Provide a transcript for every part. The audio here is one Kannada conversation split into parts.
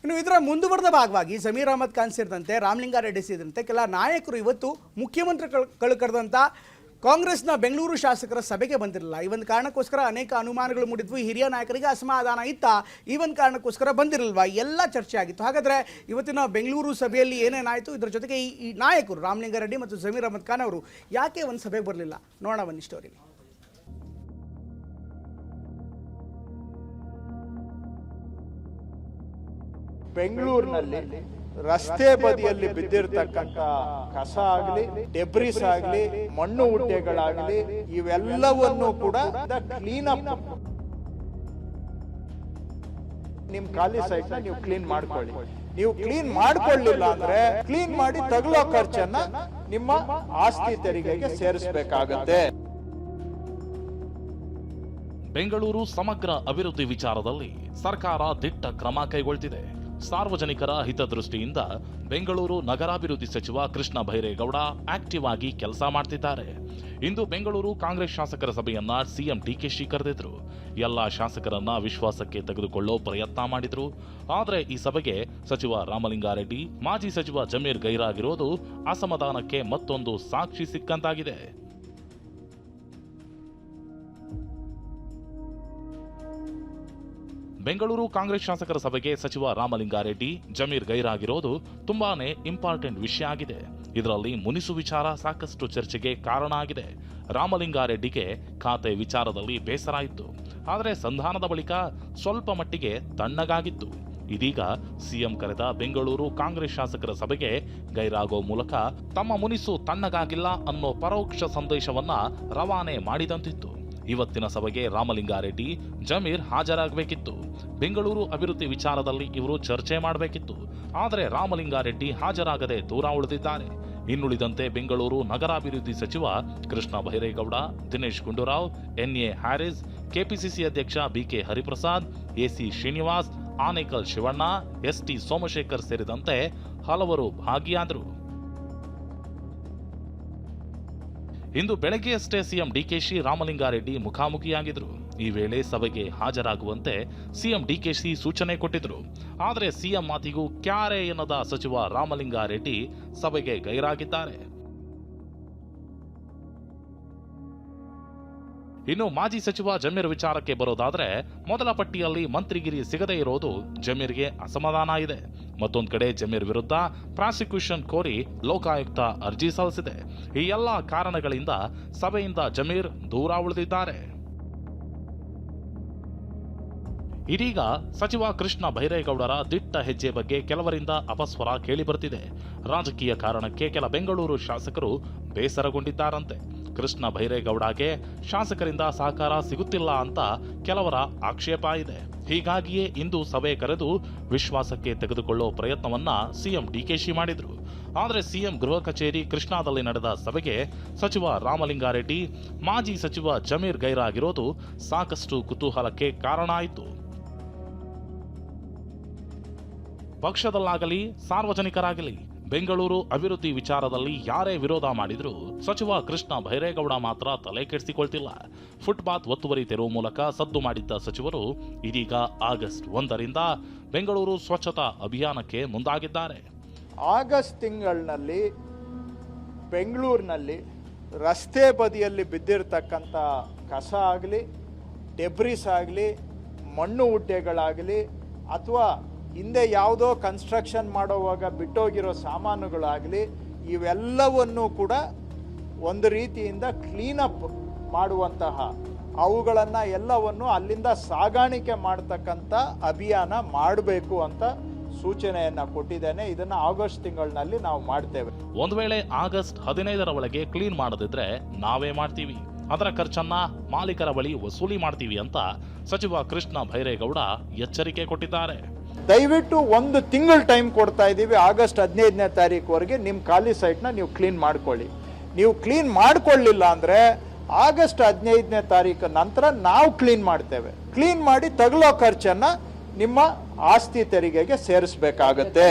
ಇನ್ನು ಇದರ ಮುಂದುವರೆದ ಭಾಗವಾಗಿ ಜಮೀರ್ ಅಹಮದ್ ಖಾನ್ ಸೇರಿದಂತೆ ರಾಮಲಿಂಗಾರೆಡ್ಡಿ ಸೇರಿದಂತೆ ಕೆಲ ನಾಯಕರು ಇವತ್ತು ಮುಖ್ಯಮಂತ್ರಿಗಳು ಕರೆದಂಥ ಕಾಂಗ್ರೆಸ್ನ ಬೆಂಗಳೂರು ಶಾಸಕರ ಸಭೆಗೆ ಬಂದಿರಲಿಲ್ಲ. ಈ ಒಂದು ಕಾರಣಕ್ಕೋಸ್ಕರ ಅನೇಕ ಅನುಮಾನಗಳು ಮೂಡಿದ್ವು. ಹಿರಿಯ ನಾಯಕರಿಗೆ ಅಸಮಾಧಾನ ಇತ್ತ, ಈ ಒಂದು ಕಾರಣಕ್ಕೋಸ್ಕರ ಬಂದಿರಲ್ವಾ ಎಲ್ಲ ಚರ್ಚೆ ಆಗಿತ್ತು. ಹಾಗಾದರೆ ಇವತ್ತಿನ ಬೆಂಗಳೂರು ಸಭೆಯಲ್ಲಿ ಏನೇನಾಯಿತು, ಇದರ ಜೊತೆಗೆ ಈ ನಾಯಕರು ರಾಮಲಿಂಗಾರೆಡ್ಡಿ ಮತ್ತು ಜಮೀರ್ ಅಹಮದ್ ಖಾನ್ ಅವರು ಯಾಕೆ ಒಂದು ಸಭೆಗೆ ಬರಲಿಲ್ಲ ನೋಡೋಣ ಬನ್ನಿ ಸ್ಟೋರಿ. ಬೆಂಗಳೂರಿನಲ್ಲಿ ರಸ್ತೆ ಬದಿಯಲ್ಲಿ ಬಿದ್ದಿರತಕ್ಕಂತ ಕಸ ಆಗಲಿ, ಡೆಬ್ರಿಸ್ ಆಗಲಿ, ಮಣ್ಣು ಹುಡ್ಡೆಗಳಾಗಲಿ, ಇವೆಲ್ಲವನ್ನು ಕೂಡ ಕ್ಲೀನ್ ಅಪ್ ನಿಮ್ ಖಾಲಿ ಸೈಟ್ ನೀವು ಕ್ಲೀನ್ ಮಾಡ್ಕೊಳ್ಳಿ. ನೀವು ಕ್ಲೀನ್ ಮಾಡ್ಕೊಳ್ಳಿಲ್ಲ ಅಂದ್ರೆ ಕ್ಲೀನ್ ಮಾಡಿ ತಗಲೋ ಖರ್ಚನ್ನ ನಿಮ್ಮ ಆಸ್ತಿ ತೆರಿಗೆಗೆ ಸೇರಿಸಬೇಕಾಗತ್ತೆ. ಬೆಂಗಳೂರು ಸಮಗ್ರ ಅಭಿವೃದ್ಧಿ ವಿಚಾರದಲ್ಲಿ ಸರ್ಕಾರ ದಿಟ್ಟ ಕ್ರಮ ಕೈಗೊಳ್ತಿದೆ. ಸಾರ್ವಜನಿಕರ ಹಿತದೃಷ್ಟಿಯಿಂದ ಬೆಂಗಳೂರು ನಗರಾಭಿವೃದ್ಧಿ ಸಚಿವ ಕೃಷ್ಣ ಬೈರೇಗೌಡ ಆಕ್ಟಿವ್ ಆಗಿ ಕೆಲಸ ಮಾಡ್ತಿದ್ದಾರೆ. ಇಂದು ಬೆಂಗಳೂರು ಕಾಂಗ್ರೆಸ್ ಶಾಸಕರ ಸಭೆಯನ್ನ ಸಿಎಂ ಡಿಕೆಶಿ ಕರೆದಿದ್ರು. ಎಲ್ಲ ಶಾಸಕರನ್ನ ವಿಶ್ವಾಸಕ್ಕೆ ತೆಗೆದುಕೊಳ್ಳೋ ಪ್ರಯತ್ನ ಮಾಡಿದ್ರು. ಆದರೆ ಈ ಸಭೆಗೆ ಸಚಿವ ರಾಮಲಿಂಗಾರೆಡ್ಡಿ, ಮಾಜಿ ಸಚಿವ ಜಮೀರ್ ಗೈರಾಗಿರೋದು ಅಸಮಾಧಾನಕ್ಕೆ ಮತ್ತೊಂದು ಸಾಕ್ಷಿ ಸಿಕ್ಕಂತಾಗಿದೆ. ಬೆಂಗಳೂರು ಕಾಂಗ್ರೆಸ್ ಶಾಸಕರ ಸಭೆಗೆ ಸಚಿವ ರಾಮಲಿಂಗಾರೆಡ್ಡಿ, ಜಮೀರ್ ಗೈರಾಗಿರೋದು ತುಂಬಾನೇ ಇಂಪಾರ್ಟೆಂಟ್ ವಿಷಯ ಆಗಿದೆ. ಇದರಲ್ಲಿ ಮುನಿಸು ವಿಚಾರ ಸಾಕಷ್ಟು ಚರ್ಚೆಗೆ ಕಾರಣ ಆಗಿದೆ. ರಾಮಲಿಂಗಾರೆಡ್ಡಿಗೆ ಖಾತೆ ವಿಚಾರದಲ್ಲಿ ಬೇಸರ ಇತ್ತು, ಆದರೆ ಸಂಧಾನದ ಬಳಿಕ ಸ್ವಲ್ಪ ಮಟ್ಟಿಗೆ ತಣ್ಣಗಾಗಿತ್ತು. ಇದೀಗ ಸಿಎಂ ಕರೆದ ಬೆಂಗಳೂರು ಕಾಂಗ್ರೆಸ್ ಶಾಸಕರ ಸಭೆಗೆ ಗೈರಾಗೋ ಮೂಲಕ ತಮ್ಮ ಮುನಿಸು ತಣ್ಣಗಾಗಿಲ್ಲ ಅನ್ನೋ ಪರೋಕ್ಷ ಸಂದೇಶವನ್ನ ರವಾನೆ ಮಾಡಿದಂತಿತ್ತು. ಇವತ್ತಿನ ಸಭೆಗೆ ರಾಮಲಿಂಗಾರೆಡ್ಡಿ, ಜಮೀರ್ ಹಾಜರಾಗಬೇಕಿತ್ತು. ಬೆಂಗಳೂರು ಅಭಿವೃದ್ಧಿ ವಿಚಾರದಲ್ಲಿ ಇವರು ಚರ್ಚೆ ಮಾಡಬೇಕಿತ್ತು. ಆದರೆ ರಾಮಲಿಂಗಾರೆಡ್ಡಿ ಹಾಜರಾಗದೆ ದೂರ ಉಳಿದಿದ್ದಾರೆ. ಇನ್ನುಳಿದಂತೆ ಬೆಂಗಳೂರು ನಗರಾಭಿವೃದ್ಧಿ ಸಚಿವ ಕೃಷ್ಣ ಬೈರೇಗೌಡ, ದಿನೇಶ್ ಗುಂಡೂರಾವ್, ಎನ್ಎ ಹ್ಯಾರಿಸ್, ಕೆಪಿಸಿಸಿ ಅಧ್ಯಕ್ಷ BK Hariprasad, AC Srinivas, Anekal Shivanna, ST Somashekar ಸೇರಿದಂತೆ ಹಲವರು ಭಾಗಿಯಾದರು. ಇಂದು ಬೆಳಗ್ಗೆಯಷ್ಟೇ ಸಿಎಂ ಡಿಕೆಶಿ ರಾಮಲಿಂಗಾರೆಡ್ಡಿ ಮುಖಾಮುಖಿಯಾಗಿದ್ರು. ಈ ವೇಳೆ ಸಭೆಗೆ ಹಾಜರಾಗುವಂತೆ ಸಿಎಂ ಡಿಕೆಶಿ ಸೂಚನೆ ಕೊಟ್ಟಿದ್ರು. ಆದರೆ ಸಿಎಂ ಮಾತಿಗೂ ಕ್ಯಾರೆ ಎನ್ನದ ಸಚಿವ ರಾಮಲಿಂಗಾರೆಡ್ಡಿ ಸಭೆಗೆ ಗೈರಾಗಿದ್ದಾರೆ. ಇನ್ನು ಮಾಜಿ ಸಚಿವ ಜಮೀರ್ ವಿಚಾರಕ್ಕೆ ಬರೋದಾದ್ರೆ, ಮೊದಲ ಪಟ್ಟಿಯಲ್ಲಿ ಮಂತ್ರಿಗಿರಿ ಸಿಗದೇ ಇರೋದು ಜಮೀರ್ಗೆ ಅಸಮಾಧಾನ ಇದೆ. ಮತ್ತೊಂದು ಕಡೆ ಜಮೀರ್ ವಿರುದ್ಧ ಪ್ರಾಸಿಕ್ಯೂಷನ್ ಕೋರಿ ಲೋಕಾಯುಕ್ತ ಅರ್ಜಿ ಸಲ್ಲಿಸಿದೆ. ಈ ಎಲ್ಲ ಕಾರಣಗಳಿಂದ ಸಭೆಯಿಂದ ಜಮೀರ್ ದೂರ ಉಳಿದಿದ್ದಾರೆ. ಇದೀಗ ಸಚಿವ ಕೃಷ್ಣ ಬೈರೇಗೌಡರ ದಿಟ್ಟ ಹೆಜ್ಜೆ ಬಗ್ಗೆ ಕೆಲವರಿಂದ ಅಪಸ್ವರ ಕೇಳಿಬರುತ್ತಿದೆ. ರಾಜಕೀಯ ಕಾರಣಕ್ಕೆ ಕೆಲ ಬೆಂಗಳೂರು ಶಾಸಕರು ಬೇಸರಗೊಂಡಿದ್ದಾರಂತೆ. ಕೃಷ್ಣ ಬೈರೇಗೌಡಗೆ ಶಾಸಕರಿಂದ ಸಹಕಾರ ಸಿಗುತ್ತಿಲ್ಲ ಅಂತ ಕೆಲವರ ಆಕ್ಷೇಪ ಇದೆ. ಹೀಗಾಗಿಯೇ ಇಂದು ಸಭೆ ಕರೆದು ವಿಶ್ವಾಸಕ್ಕೆ ತೆಗೆದುಕೊಳ್ಳೋ ಪ್ರಯತ್ನವನ್ನ ಸಿಎಂ ಡಿಕೆಶಿ ಮಾಡಿದ್ರು. ಆದರೆ ಸಿಎಂ ಗೃಹ ಕಚೇರಿ ಕೃಷ್ಣಾದಲ್ಲಿ ನಡೆದ ಸಭೆಗೆ ಸಚಿವ ರಾಮಲಿಂಗಾರೆಡ್ಡಿ, ಮಾಜಿ ಸಚಿವ ಜಮೀರ್ ಗೈರಾಗಿರೋದು ಸಾಕಷ್ಟು ಕುತೂಹಲಕ್ಕೆ ಕಾರಣ ಆಯಿತು. ಪಕ್ಷದಲ್ಲಾಗಲಿ ಸಾರ್ವಜನಿಕರಾಗಲಿ ಬೆಂಗಳೂರು ಅಭಿವೃದ್ಧಿ ವಿಚಾರದಲ್ಲಿ ಯಾರೇ ವಿರೋಧ ಮಾಡಿದ್ರೂ ಸಚಿವ ಕೃಷ್ಣ ಬೈರೇಗೌಡ ಮಾತ್ರ ತಲೆ ಕೆಡಿಸಿಕೊಳ್ತಿಲ್ಲ. ಫುಟ್ಪಾತ್ ಒತ್ತುವರಿ ತೆರವು ಮೂಲಕ ಸದ್ದು ಮಾಡಿದ್ದ ಸಚಿವರು ಇದೀಗ ಆಗಸ್ಟ್ 1ರಿಂದ ಬೆಂಗಳೂರು ಸ್ವಚ್ಛತಾ ಅಭಿಯಾನಕ್ಕೆ ಮುಂದಾಗಿದ್ದಾರೆ. ಆಗಸ್ಟ್ ತಿಂಗಳಿನಲ್ಲಿ ಬೆಂಗಳೂರಿನಲ್ಲಿ ರಸ್ತೆ ಬದಿಯಲ್ಲಿ ಬಿದ್ದಿರತಕ್ಕಂಥ ಕಸ ಆಗಲಿ, ಡೆಬ್ರಿಸ್ ಆಗಲಿ, ಮಣ್ಣು ಹುಡ್ಡೆಗಳಾಗಲಿ, ಅಥವಾ ಹಿಂದೆ ಯಾವುದೋ ಕನ್ಸ್ಟ್ರಕ್ಷನ್ ಮಾಡೋವಾಗ ಬಿಟ್ಟೋಗಿರೋ ಸಾಮಾನುಗಳಾಗಲಿ, ಇವೆಲ್ಲವನ್ನು ಕೂಡ ಒಂದು ರೀತಿಯಿಂದ ಕ್ಲೀನಪ್ ಮಾಡುವಂತಹ, ಅವುಗಳನ್ನು ಎಲ್ಲವನ್ನು ಅಲ್ಲಿಂದ ಸಾಗಾಣಿಕೆ ಮಾಡ್ತಕ್ಕಂಥ ಅಭಿಯಾನ ಮಾಡಬೇಕು ಅಂತ ಸೂಚನೆಯನ್ನ ಕೊಟ್ಟಿದ್ದೇನೆ. ಇದನ್ನ ಆಗಸ್ಟ್ ತಿಂಗಳಿನಲ್ಲಿ ನಾವು ಮಾಡ್ತೇವೆ. ಒಂದು ವೇಳೆ ಆಗಸ್ಟ್ 15ರ ಒಳಗೆ ಕ್ಲೀನ್ ಮಾಡದಿದ್ರೆ ನಾವೇ ಮಾಡ್ತೀವಿ, ಅದರ ಖರ್ಚನ್ನ ಮಾಲೀಕರ ಬಳಿ ವಸೂಲಿ ಮಾಡ್ತೀವಿ ಅಂತ ಸಚಿವ ಕೃಷ್ಣ ಬೈರೇಗೌಡ ಎಚ್ಚರಿಕೆ ಕೊಟ್ಟಿದ್ದಾರೆ. ದಯವಿಟ್ಟು ಒಂದು ತಿಂಗಳು ಟೈಮ್ ಕೊಡ್ತಾ ಇದ್ದೀವಿ. ಆಗಸ್ಟ್ 15ನೇ ತಾರೀಕುವರೆಗೆ ನಿಮ್ಮ ಖಾಲಿ ಸೈಟ್ನ ನೀವು ಕ್ಲೀನ್ ಮಾಡ್ಕೊಳ್ಳಿ. ನೀವು ಕ್ಲೀನ್ ಮಾಡ್ಕೊಳ್ಳಿಲ್ಲ ಅಂದರೆ ಆಗಸ್ಟ್ 15ನೇ ತಾರೀಕು ನಂತರ ನಾವು ಕ್ಲೀನ್ ಮಾಡ್ತೇವೆ. ಕ್ಲೀನ್ ಮಾಡಿ ತಗಲೋ ಖರ್ಚನ್ನ ನಿಮ್ಮ ಆಸ್ತಿ ತೆರಿಗೆಗೆ ಸೇರಿಸಬೇಕಾಗತ್ತೆ.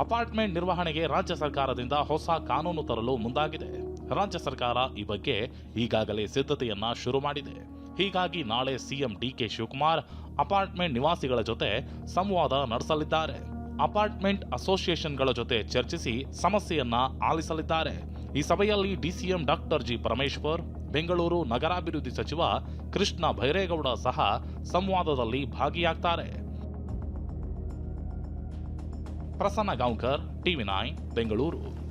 ಅಪಾರ್ಟ್ಮೆಂಟ್ ನಿರ್ವಹಣೆಗೆ ರಾಜ್ಯ ಸರ್ಕಾರದಿಂದ ಹೊಸ ಕಾನೂನು ತರಲು ಮುಂದಾಗಿದೆ. ರಾಜ್ಯ ಸರ್ಕಾರ ಈ ಬಗ್ಗೆ ಈಗಾಗಲೇ ಸಿದ್ಧತೆಯನ್ನ ಶುರು ಮಾಡಿದೆ. ಹೀಗಾಗಿ ನಾಳೆ ಸಿಎಂ ಡಿಕೆ ಶಿವಕುಮಾರ್ ಅಪಾರ್ಟ್ಮೆಂಟ್ ನಿವಾಸಿಗಳ ಜೊತೆ ಸಂವಾದ ನಡೆಸಲಿದ್ದಾರೆ. ಅಪಾರ್ಟ್ಮೆಂಟ್ ಅಸೋಸಿಯೇಷನ್ಗಳ ಜೊತೆ ಚರ್ಚಿಸಿ ಸಮಸ್ಯೆಯನ್ನ ಆಲಿಸಲಿದ್ದಾರೆ. ಈ ಸಭೆಯಲ್ಲಿ DCM doctor G Parameshwar, Bengaluru ನಗರಾಭಿವೃದ್ಧಿ ಸಚಿವ ಕೃಷ್ಣ ಭೈರೇಗೌಡ ಸಹ ಸಂವಾದದಲ್ಲಿ ಭಾಗಿಯಾಗ್ತಾರೆ. ಪ್ರಸನ್ನ ಗಾಂವ್ಕರ್, ಟಿವಿ9 ಬೆಂಗಳೂರು.